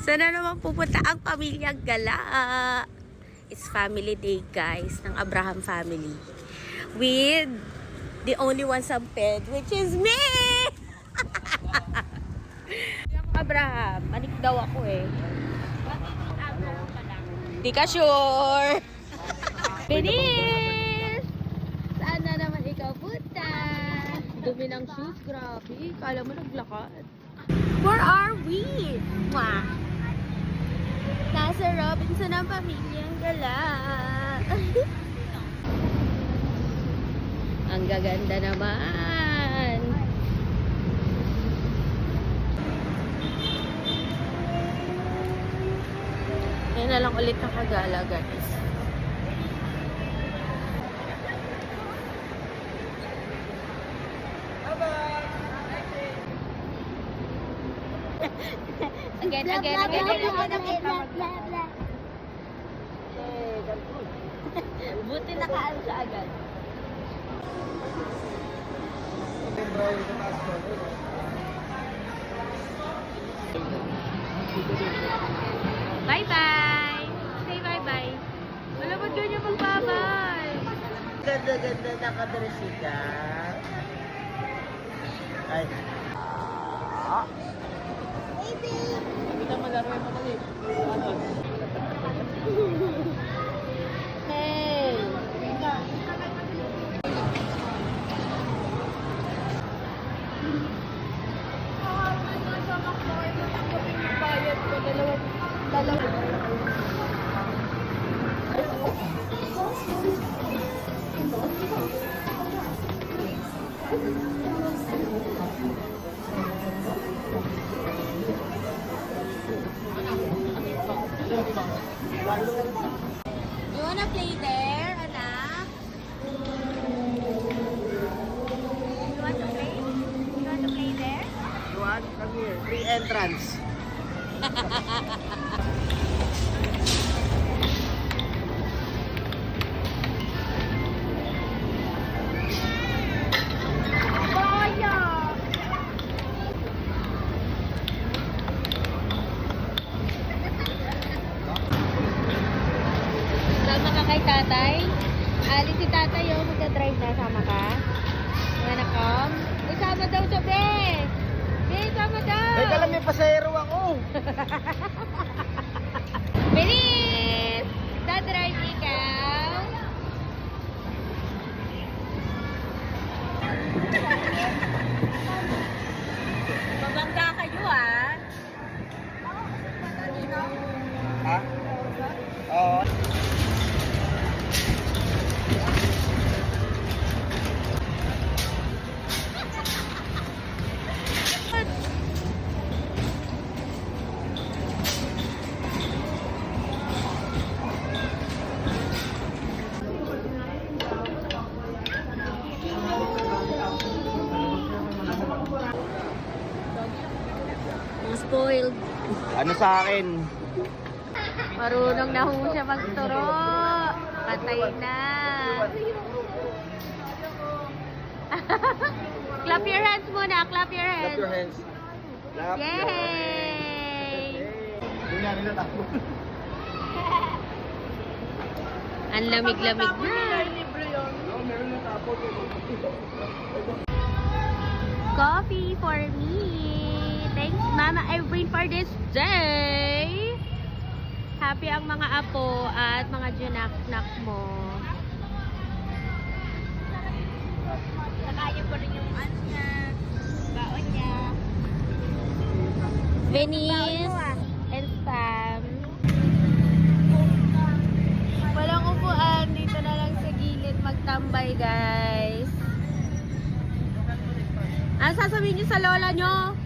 Sana naman pupunta ang pamilyang Gala. It's family day, guys, ng Abraham family. With the only one sa bed, which is me! Abraham, manik daw ako eh. Di ka sure! Binis! Saan na naman ikaw punta? Dumi ng shoes, grabe. Kala mo naglakad. Where are we? Mwah! Nasa Robinson ang pamilyang Gala. Ang gaganda naman. Yan na lang ulit nakagala, guys. Again. Buti nakaano siya agad. Bye-bye! Say bye-bye. Wala ba't ganyan mag-bye-bye? Ganda-ganda nakadresi ka. Ay. Baby! Kita malaro yung mga ano? Hey! You wanna play there, anak? You want to play? You want to play there? You want? Come here. Free entrance. Sama ka kay tatay? Ali si tatay yung magka-drive na. Sama ka? Mga nakam? Sama daw siya, be! Be, sama daw! Teka lang, may pasahero ako. Bilis! Dadrive ikaw? Babangga kayo, ah! Ha? Oo. Spoiled. Ano sa akin? Marunong na ho siya magturo. Patay na. Clap your hands muna. Clap your Clap hands. your hands. Clap your hands. Yay! Hindi nga nila tapo. Ang lamig-lamig na. Oo, meron na tapo. Coffee for me. Thanks, Mama Irene, for this day. Happy ang mga apo at mga junak-nak mo. Nakaya pa rin yung ano niya, baon niya. Venice and Sam. Walang upuan. Dito na lang sa gilid magtambay, guys. Ano sasabihin niyo sa lola niyo?